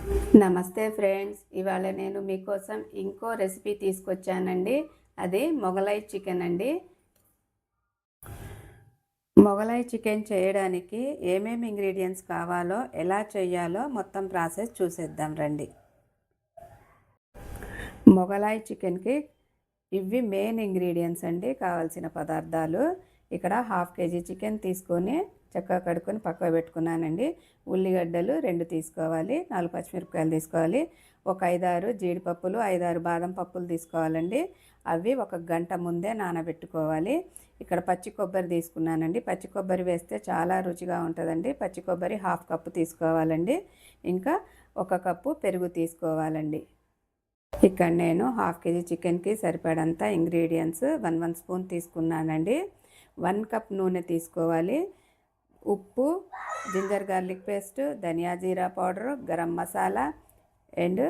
నమస్తే ఫ్రెండ్స్, ఇవాళ నేను మీకోసం ఇంకో రెసిపీ తీసుకొచ్చానండి. అది మొగలాయ్ చికెన్ అండి. మొగలాయ్ చికెన్ చేయడానికి ఏమేమి ఇంగ్రీడియంట్స్ కావాలో, ఎలా చేయాలో మొత్తం ప్రాసెస్ చూసేద్దాం రండి. మొగలాయ్ చికెన్కి ఇవి మెయిన్ ఇంగ్రీడియంట్స్ అండి, కావాల్సిన పదార్థాలు. ఇక్కడ 1/2 kg చికెన్ తీసుకొని చక్కగా కడుక్కొని పక్కన పెట్టుకున్నానండి. ఉల్లిగడ్డలు 2 తీసుకోవాలి, 4 పచ్చిమిరపకాయలు తీసుకోవాలి, ఒక 5-6 జీడిపప్పులు, 5-6 బాదం పప్పులు తీసుకోవాలండి. అవి 1 గంట ముందే నానబెట్టుకోవాలి. ఇక్కడ పచ్చి కొబ్బరి తీసుకున్నానండి. పచ్చి కొబ్బరి వేస్తే చాలా రుచిగా ఉంటుందండి. పచ్చి కొబ్బరి 1/2 కప్పు తీసుకోవాలండి. ఇంకా 1 కప్పు పెరుగు తీసుకోవాలండి. ఇక్కడ నేను 1/2 kg చికెన్కి సరిపడంత ఇంగ్రీడియంట్స్ 1 స్పూన్ తీసుకున్నానండి. 1 కప్ నూనె తీసుకోవాలి. ఉప్పు, జింజర్ గార్లిక్ పేస్ట్, ధనియా జీరా powder, garam masala and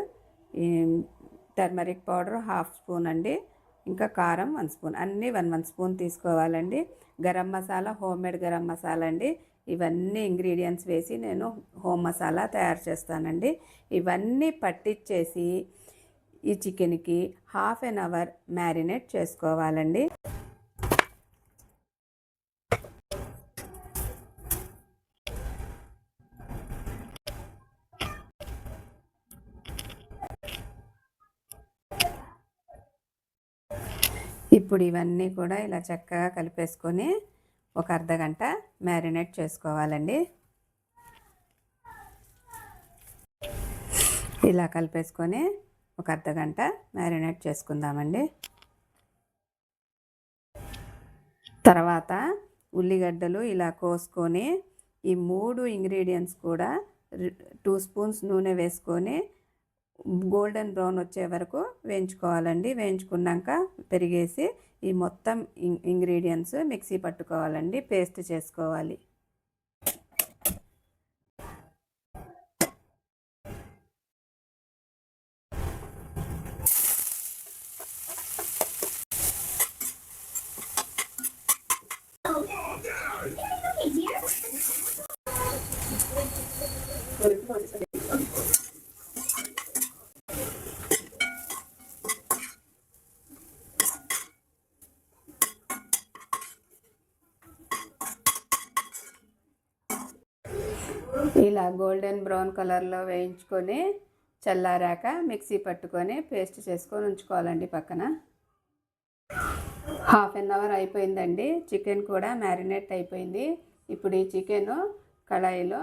turmeric powder 1/2 spoon అండి. ఇంకా కారం 1 స్పూన్, అన్నీ 1 స్పూన్ తీసుకోవాలండి. గరం మసాలా హోమ్మేడ్ గరం మసాలా అండి. ఇవన్నీ ఇంగ్రీడియంట్స్ వేసి నేను హోమ్ మసాలా తయారు చేస్తానండి. ఇవన్నీ పట్టించేసి ఈ చికెన్కి 1/2 అవర్ మ్యారినేట్ చేసుకోవాలండి. ఇప్పుడు ఇవన్నీ కూడా ఇలా చక్కగా కలిపేసుకొని 1 అర్ధగంట మ్యారినేట్ చేసుకోవాలండి. ఇలా కలిపేసుకొని 1 అర్ధగంట మ్యారినేట్ చేసుకుందామండి. తర్వాత ఉల్లిగడ్డలు ఇలా కోసుకొని ఈ 3 ఇంగ్రీడియంట్స్ కూడా 2 స్పూన్స్ నూనె వేసుకొని గోల్డెన్ బ్రౌన్ వచ్చే వరకు వేయించుకోవాలండి. వేయించుకున్నాక పెరిగేసి ఈ మొత్తం ఇంగ్రీడియంట్స్ మిక్సీ పట్టుకోవాలండి, పేస్ట్ చేసుకోవాలి. ఇలా గోల్డెన్ బ్రౌన్ కలర్లో వేయించుకొని చల్లారాక మిక్సీ పట్టుకొని పేస్ట్ చేసుకొని ఉంచుకోవాలండి పక్కన. 1/2 అవర్ అయిపోయిందండి. చికెన్ కూడా మ్యారినేట్ అయిపోయింది. ఇప్పుడు ఈ చికెన్ కళాయిలో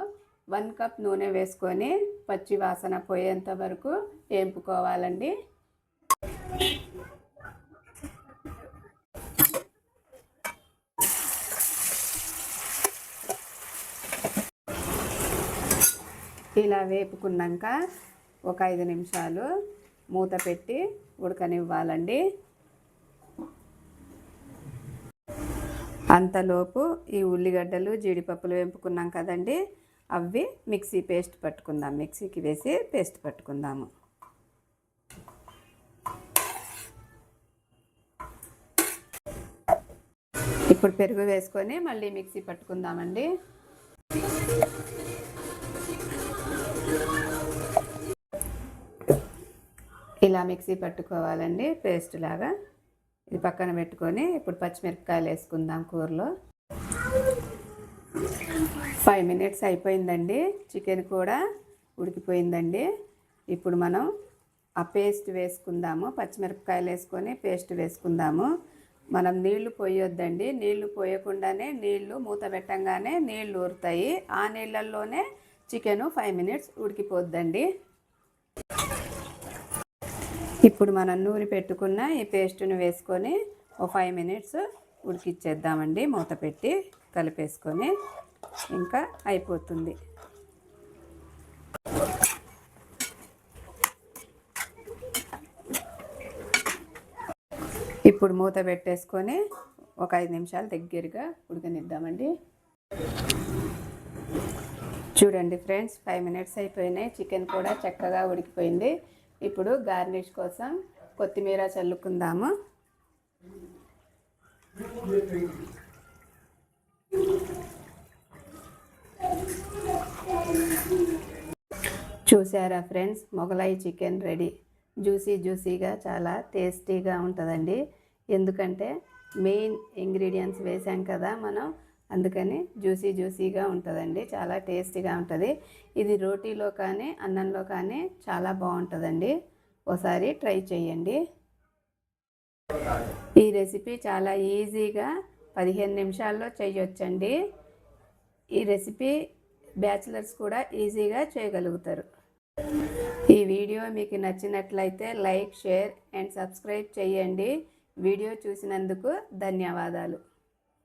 1 కప్ నూనె వేసుకొని పచ్చి వాసన పోయేంత వరకు వేపుకోవాలండి. ఇలా వేపుకున్నాక ఒక 5 నిమిషాలు మూత పెట్టి ఉడకనివ్వాలండి. అంతలోపు ఈ ఉల్లిగడ్డలు జీడిపప్పులు వేపుకున్నాం కదండి, అవి మిక్సీ పేస్ట్ పట్టుకుందాం. మిక్సీకి వేసి పేస్ట్ పట్టుకుందాము. ఇప్పుడు పెరుగు వేసుకొని మళ్ళీ మిక్సీ పట్టుకుందామండి. ఇలా మిక్సీ పట్టుకోవాలండి పేస్ట్ లాగా. ఇది పక్కన పెట్టుకొని ఇప్పుడు పచ్చిమిరపకాయలు వేసుకుందాం కూరలో. 5 మినిట్స్ అయిపోయిందండి. చికెన్ కూడా ఉడికిపోయిందండి. ఇప్పుడు మనం ఆ పేస్ట్ వేసుకుందాము. పచ్చిమిరపకాయలు వేసుకొని పేస్ట్ వేసుకుందాము. మనం నీళ్లు పోయొద్దండి. నీళ్లు పోయకుండానే నీళ్లు మూత పెట్టంగానే నీళ్లు ఊరుతాయి. ఆ నీళ్ళల్లోనే చికెను 5 మినిట్స్ ఉడికిపోద్దండి. ఇప్పుడు మనం నూనె పెట్టుకున్న ఈ పేస్ట్ని వేసుకొని 5 మినిట్స్ ఉడికిచ్చేద్దామండి. మూత పెట్టి కలిపేసుకొని ఇంకా అయిపోతుంది. ఇప్పుడు మూత పెట్టేసుకొని ఒక 5 నిమిషాలు దగ్గరగా ఉడకనిద్దామండి. చూడండి ఫ్రెండ్స్, 5 మినిట్స్ అయిపోయినాయి. చికెన్ కూడా చక్కగా ఉడికిపోయింది. ఇప్పుడు గార్నిష్ కోసం కొత్తిమీర చల్లుకుందాము. చూసారా ఫ్రెండ్స్, మొగలాయి చికెన్ రెడీ. జ్యూసీగా చాలా టేస్టీగా ఉంటుందండి. ఎందుకంటే మెయిన్ ఇంగ్రీడియంట్స్ వేసాం కదా మనం, అందుకని జ్యూసీగా ఉంటుందండి. చాలా టేస్టీగా ఉంటుంది. ఇది రోటీలో కానీ అన్నంలో కానీ చాలా బాగుంటుందండి. ఒకసారి ట్రై చేయండి. ఈ రెసిపీ చాలా ఈజీగా 15 నిమిషాల్లో చేయొచ్చండి. ఈ రెసిపీ బ్యాచిలర్స్ కూడా ఈజీగా చేయగలుగుతారు. ఈ వీడియో మీకు నచ్చినట్లయితే లైక్, షేర్ అండ్ సబ్స్క్రైబ్ చేయండి. వీడియో చూసినందుకు ధన్యవాదాలు.